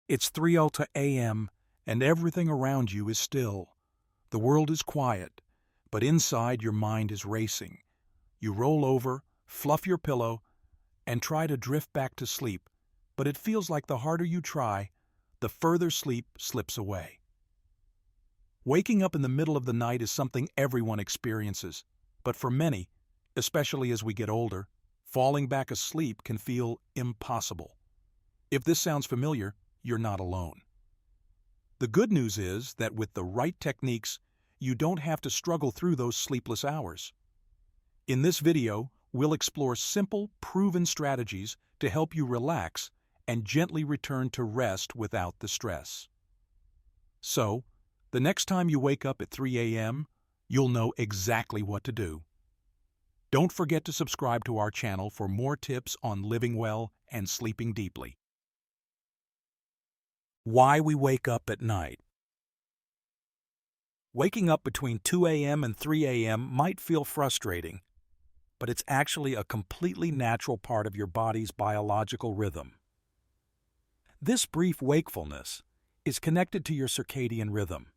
It's 3:00 a.m. and everything around you is still. The world is quiet, but inside your mind is racing. You roll over, fluff your pillow, and try to drift back to sleep, but it feels like the harder you try, the further sleep slips away. Waking up in the middle of the night is something everyone experiences, but for many, especially as we get older, falling back asleep can feel impossible. If this sounds familiar, you're not alone. The good news is that with the right techniques, you don't have to struggle through those sleepless hours. In this video, we'll explore simple, proven strategies to help you relax and gently return to rest without the stress. So, the next time you wake up at 3 a.m., you'll know exactly what to do. Don't forget to subscribe to our channel for more tips on living well and sleeping deeply. Why we wake up at night. Waking up between 2 a.m. and 3 a.m. might feel frustrating, but it's actually a completely natural part of your body's biological rhythm. This brief wakefulness is connected to your circadian rhythm,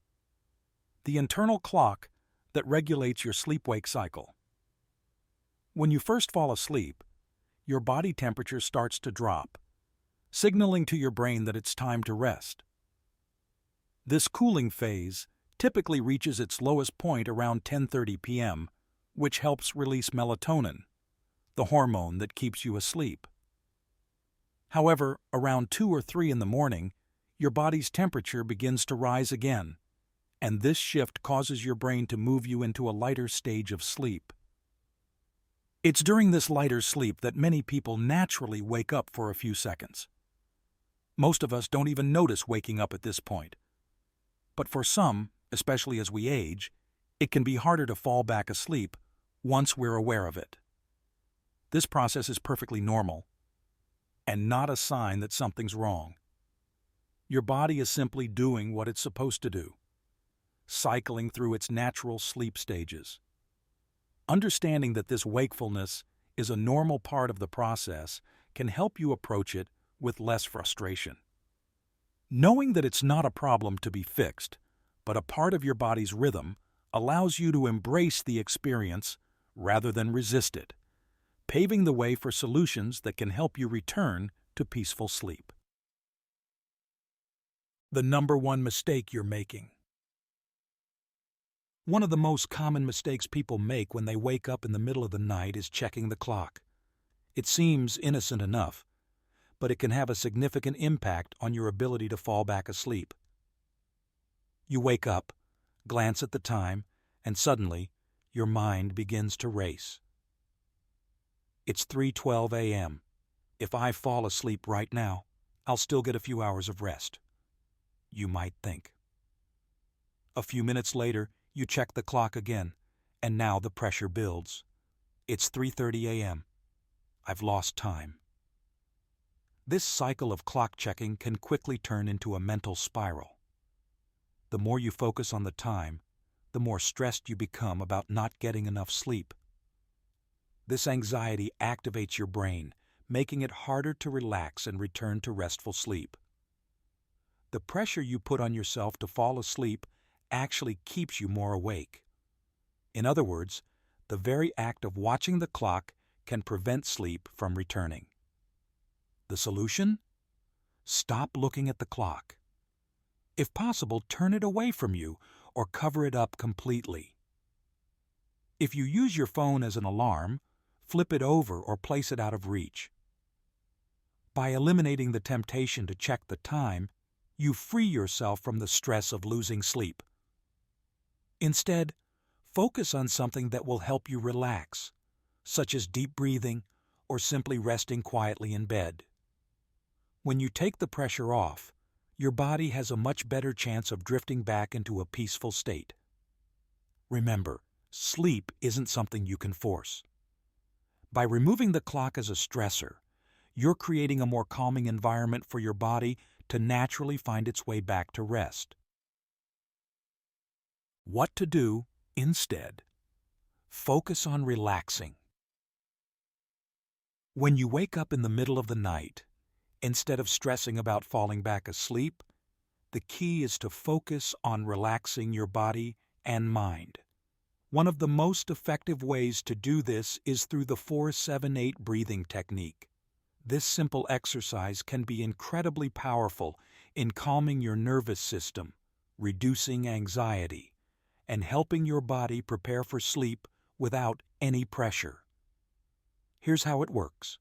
the internal clock that regulates your sleep-wake cycle. When you first fall asleep, your body temperature starts to drop, signaling to your brain that it's time to rest. This cooling phase typically reaches its lowest point around 10:30 p.m., which helps release melatonin, the hormone that keeps you asleep. However, around 2 or 3 in the morning, your body's temperature begins to rise again, and this shift causes your brain to move you into a lighter stage of sleep. It's during this lighter sleep that many people naturally wake up for a few seconds. Most of us don't even notice waking up at this point. But for some, especially as we age, it can be harder to fall back asleep once we're aware of it. This process is perfectly normal and not a sign that something's wrong. Your body is simply doing what it's supposed to do, cycling through its natural sleep stages. Understanding that this wakefulness is a normal part of the process can help you approach it with less frustration. Knowing that it's not a problem to be fixed, but a part of your body's rhythm, allows you to embrace the experience rather than resist it, paving the way for solutions that can help you return to peaceful sleep. The number one mistake you're making. One of the most common mistakes people make when they wake up in the middle of the night is checking the clock. It seems innocent enough, but it can have a significant impact on your ability to fall back asleep. You wake up, glance at the time, and suddenly, your mind begins to race. It's 3:12 a.m. If I fall asleep right now, I'll still get a few hours of rest, you might think. A few minutes later, you check the clock again, and now the pressure builds. It's 3:30 a.m. I've lost time. This cycle of clock checking can quickly turn into a mental spiral. The more you focus on the time, the more stressed you become about not getting enough sleep. This anxiety activates your brain, making it harder to relax and return to restful sleep. The pressure you put on yourself to fall asleep actually keeps you more awake. In other words, the very act of watching the clock can prevent sleep from returning. The solution? Stop looking at the clock. If possible, turn it away from you or cover it up completely. If you use your phone as an alarm, flip it over or place it out of reach. By eliminating the temptation to check the time, you free yourself from the stress of losing sleep. Instead, focus on something that will help you relax, such as deep breathing or simply resting quietly in bed. When you take the pressure off, your body has a much better chance of drifting back into a peaceful state. Remember, sleep isn't something you can force. By removing the clock as a stressor, you're creating a more calming environment for your body to naturally find its way back to rest. What to do instead? Focus on relaxing. When you wake up in the middle of the night, Instead of stressing about falling back asleep, the key is to focus on relaxing your body and mind. One of the most effective ways to do this is through the 4-7-8 breathing technique. This simple exercise can be incredibly powerful in calming your nervous system, reducing anxiety, and helping your body prepare for sleep without any pressure. Here's how it works.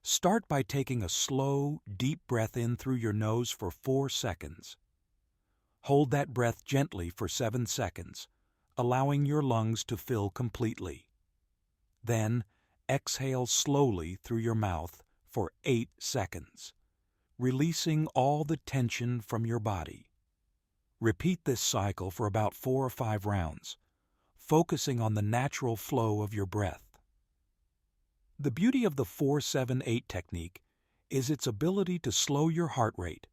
Start by taking a slow, deep breath in through your nose for 4 seconds. Hold that breath gently for 7 seconds, allowing your lungs to fill completely. Then, exhale slowly through your mouth for 8 seconds, releasing all the tension from your body. Repeat this cycle for about 4 or 5 rounds, focusing on the natural flow of your breath. The beauty of the 4-7-8 technique is its ability to slow your heart rate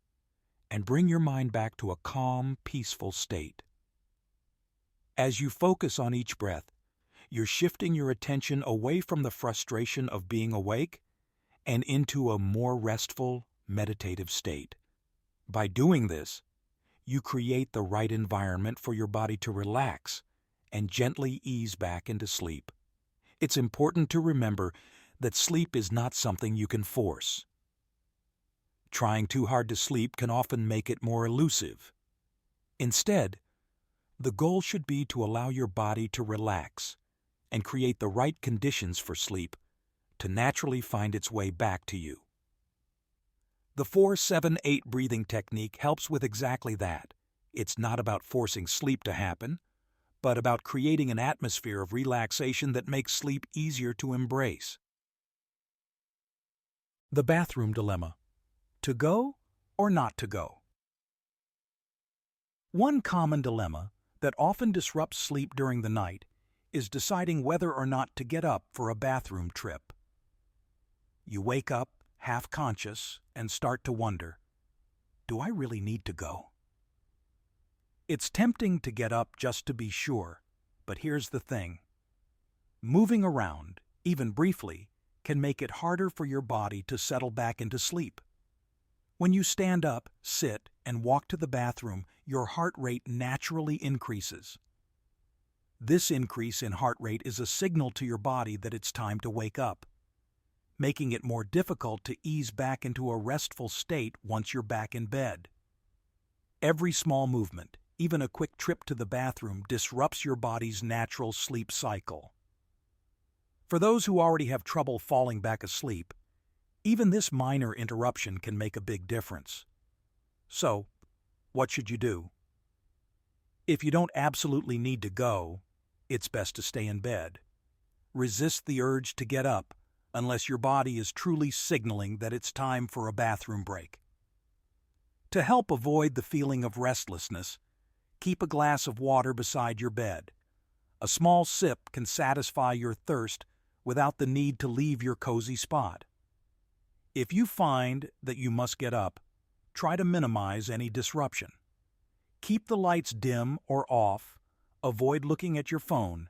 and bring your mind back to a calm, peaceful state. As you focus on each breath, you're shifting your attention away from the frustration of being awake and into a more restful, meditative state. By doing this, you create the right environment for your body to relax and gently ease back into sleep. It's important to remember that sleep is not something you can force. Trying too hard to sleep can often make it more elusive. Instead, the goal should be to allow your body to relax and create the right conditions for sleep to naturally find its way back to you. The 4-7-8 breathing technique helps with exactly that. It's not about forcing sleep to happen, but about creating an atmosphere of relaxation that makes sleep easier to embrace. The bathroom dilemma: to go or not to go? One common dilemma that often disrupts sleep during the night is deciding whether or not to get up for a bathroom trip. You wake up half-conscious and start to wonder, do I really need to go? It's tempting to get up just to be sure, but here's the thing. Moving around, even briefly, can make it harder for your body to settle back into sleep. When you stand up, sit, and walk to the bathroom, your heart rate naturally increases. This increase in heart rate is a signal to your body that it's time to wake up, making it more difficult to ease back into a restful state once you're back in bed. Every small movement, even a quick trip to the bathroom, disrupts your body's natural sleep cycle. For those who already have trouble falling back asleep, even this minor interruption can make a big difference. So, what should you do? If you don't absolutely need to go, it's best to stay in bed. Resist the urge to get up unless your body is truly signaling that it's time for a bathroom break. To help avoid the feeling of restlessness, keep a glass of water beside your bed. A small sip can satisfy your thirst without the need to leave your cozy spot. If you find that you must get up, try to minimize any disruption. Keep the lights dim or off, avoid looking at your phone,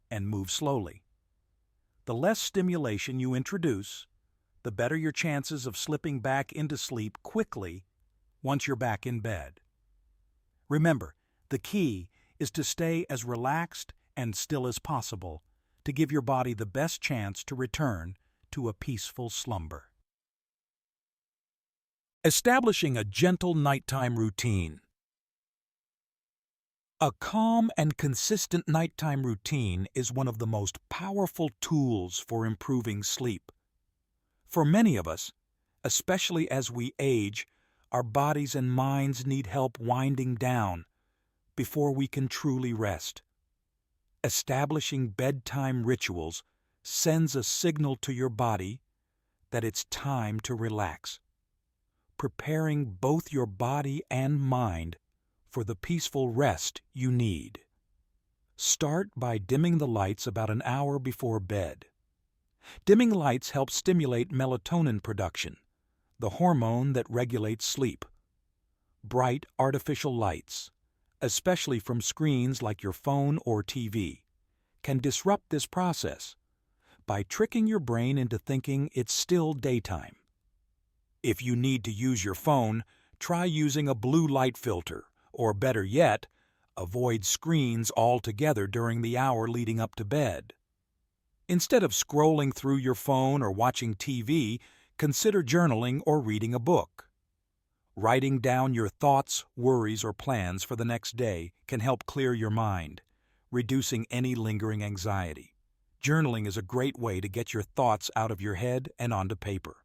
and move slowly. The less stimulation you introduce, the better your chances of slipping back into sleep quickly once you're back in bed. Remember, the key is to stay as relaxed and still as possible to give your body the best chance to return to a peaceful slumber. Establishing a gentle nighttime routine. A calm and consistent nighttime routine is one of the most powerful tools for improving sleep. For many of us, especially as we age, our bodies and minds need help winding down before we can truly rest. Establishing bedtime rituals sends a signal to your body that it's time to relax, preparing both your body and mind for the peaceful rest you need. Start by dimming the lights about an hour before bed. Dimming lights help stimulate melatonin production, the hormone that regulates sleep. Bright artificial lights, especially from screens like your phone or TV, can disrupt this process by tricking your brain into thinking it's still daytime. If you need to use your phone, try using a blue light filter, or better yet, avoid screens altogether during the hour leading up to bed. Instead of scrolling through your phone or watching TV, consider journaling or reading a book. Writing down your thoughts, worries, or plans for the next day can help clear your mind, reducing any lingering anxiety. Journaling is a great way to get your thoughts out of your head and onto paper,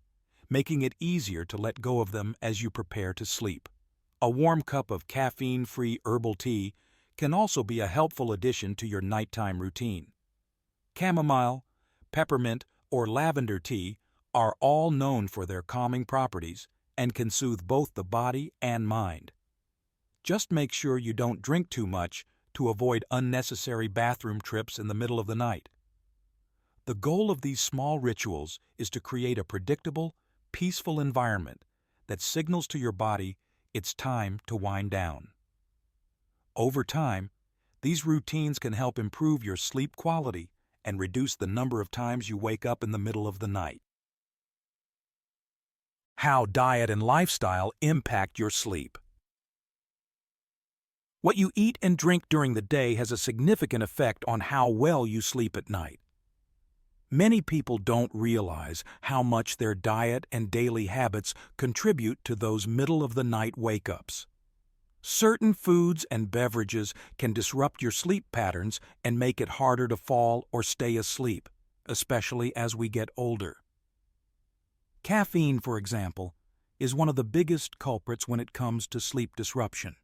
making it easier to let go of them as you prepare to sleep. A warm cup of caffeine-free herbal tea can also be a helpful addition to your nighttime routine. Chamomile, peppermint, or lavender tea are all known for their calming properties and can soothe both the body and mind. Just make sure you don't drink too much to avoid unnecessary bathroom trips in the middle of the night. The goal of these small rituals is to create a predictable, peaceful environment that signals to your body it's time to wind down. Over time, these routines can help improve your sleep quality and reduce the number of times you wake up in the middle of the night. How diet and lifestyle impact your sleep. What you eat and drink during the day has a significant effect on how well you sleep at night. Many people don't realize how much their diet and daily habits contribute to those middle-of-the-night wake-ups. Certain foods and beverages can disrupt your sleep patterns and make it harder to fall or stay asleep, especially as we get older. Caffeine, for example, is one of the biggest culprits when it comes to sleep disruption.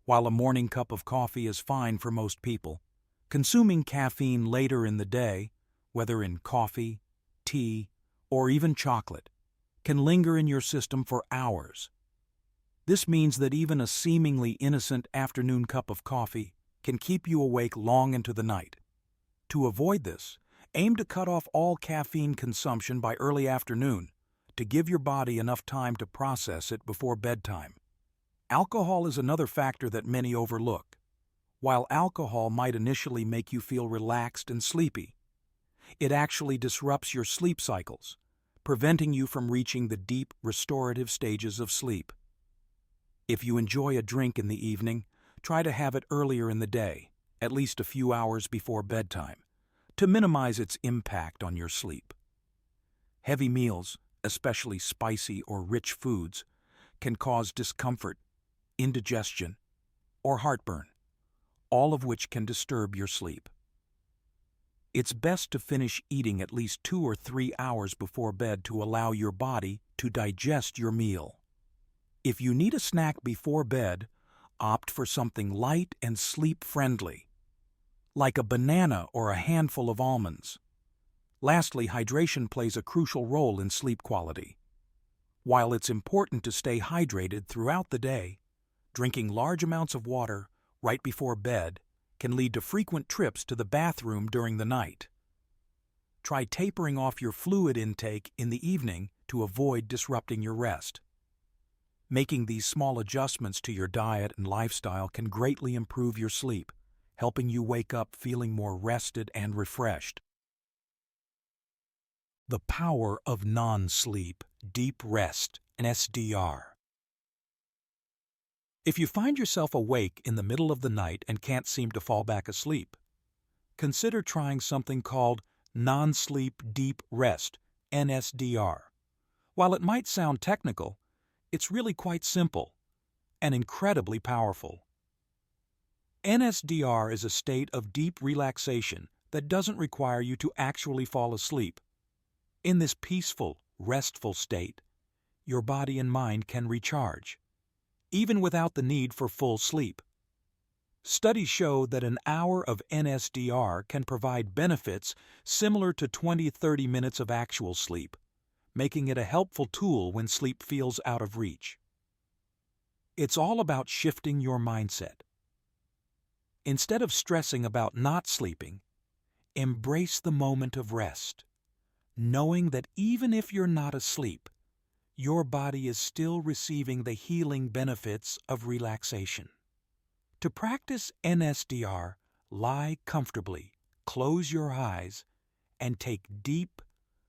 While a morning cup of coffee is fine for most people, consuming caffeine later in the day, whether in coffee, tea, or even chocolate, can linger in your system for hours. This means that even a seemingly innocent afternoon cup of coffee can keep you awake long into the night. To avoid this, aim to cut off all caffeine consumption by early afternoon to give your body enough time to process it before bedtime. Alcohol is another factor that many overlook. While alcohol might initially make you feel relaxed and sleepy, it actually disrupts your sleep cycles, preventing you from reaching the deep, restorative stages of sleep. If you enjoy a drink in the evening, try to have it earlier in the day, at least a few hours before bedtime, to minimize its impact on your sleep. Heavy meals, especially spicy or rich foods, can cause discomfort, indigestion, or heartburn, all of which can disturb your sleep. It's best to finish eating at least 2 or 3 hours before bed to allow your body to digest your meal. If you need a snack before bed, opt for something light and sleep-friendly, like a banana or a handful of almonds. Lastly, hydration plays a crucial role in sleep quality. While it's important to stay hydrated throughout the day, drinking large amounts of water right before bed can lead to frequent trips to the bathroom during the night. Try tapering off your fluid intake in the evening to avoid disrupting your rest. Making these small adjustments to your diet and lifestyle can greatly improve your sleep, helping you wake up feeling more rested and refreshed. The power of non-sleep, deep rest, and SDR. If you find yourself awake in the middle of the night and can't seem to fall back asleep, consider trying something called non-sleep deep rest, NSDR. While it might sound technical, it's really quite simple and incredibly powerful. NSDR is a state of deep relaxation that doesn't require you to actually fall asleep. In this peaceful, restful state, your body and mind can recharge, even without the need for full sleep. Studies show that an hour of NSDR can provide benefits similar to 20-30 minutes of actual sleep, making it a helpful tool when sleep feels out of reach. It's all about shifting your mindset. Instead of stressing about not sleeping, embrace the moment of rest, knowing that even if you're not asleep, your body is still receiving the healing benefits of relaxation. To practice NSDR, lie comfortably, close your eyes, and take deep,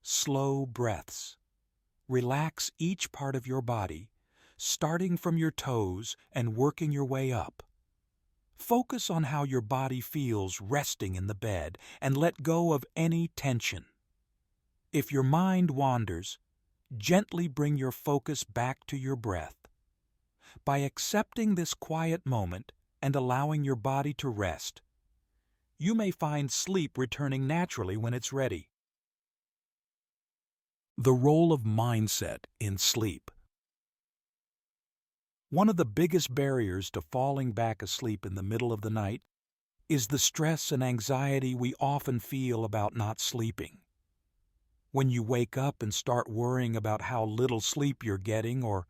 slow breaths. Relax each part of your body, starting from your toes and working your way up. Focus on how your body feels resting in the bed and let go of any tension. If your mind wanders, gently bring your focus back to your breath. By accepting this quiet moment and allowing your body to rest, you may find sleep returning naturally when it's ready. The role of mindset in sleep. One of the biggest barriers to falling back asleep in the middle of the night is the stress and anxiety we often feel about not sleeping. When you wake up and start worrying about how little sleep you're getting or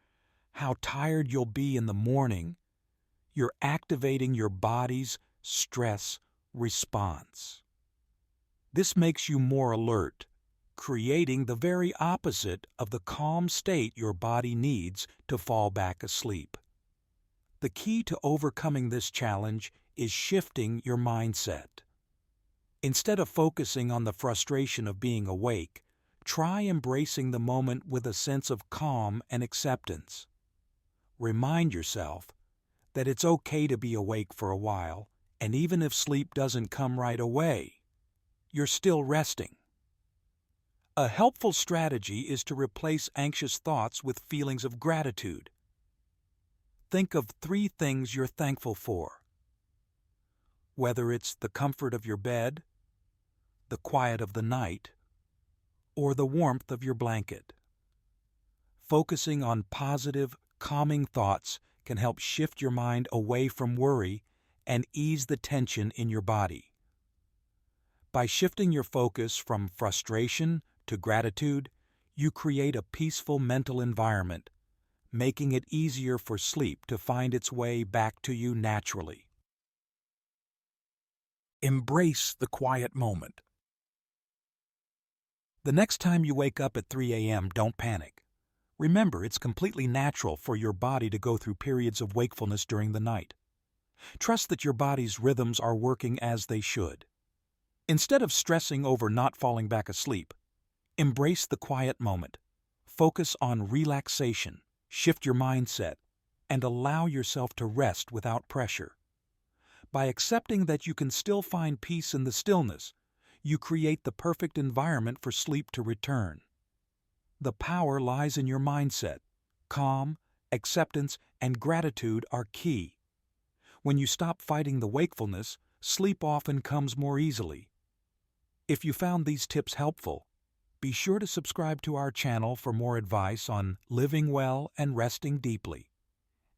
how tired you'll be in the morning, you're activating your body's stress response. This makes you more alert, creating the very opposite of the calm state your body needs to fall back asleep. The key to overcoming this challenge is shifting your mindset. Instead of focusing on the frustration of being awake, try embracing the moment with a sense of calm and acceptance. Remind yourself that it's okay to be awake for a while, and even if sleep doesn't come right away, you're still resting. A helpful strategy is to replace anxious thoughts with feelings of gratitude. Think of 3 things you're thankful for. Whether it's the comfort of your bed, the quiet of the night, or the warmth of your blanket. Focusing on positive, calming thoughts can help shift your mind away from worry and ease the tension in your body. By shifting your focus from frustration to gratitude, you create a peaceful mental environment, making it easier for sleep to find its way back to you naturally. Embrace the quiet moment. The next time you wake up at 3 a.m., don't panic. Remember, it's completely natural for your body to go through periods of wakefulness during the night. Trust that your body's rhythms are working as they should. Instead of stressing over not falling back asleep, embrace the quiet moment. Focus on relaxation, shift your mindset, and allow yourself to rest without pressure. By accepting that you can still find peace in the stillness, you create the perfect environment for sleep to return. The power lies in your mindset. Calm, acceptance, and gratitude are key. When you stop fighting the wakefulness, sleep often comes more easily. If you found these tips helpful, be sure to subscribe to our channel for more advice on living well and resting deeply.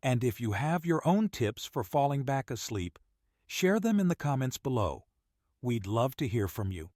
And if you have your own tips for falling back asleep, share them in the comments below. We'd love to hear from you.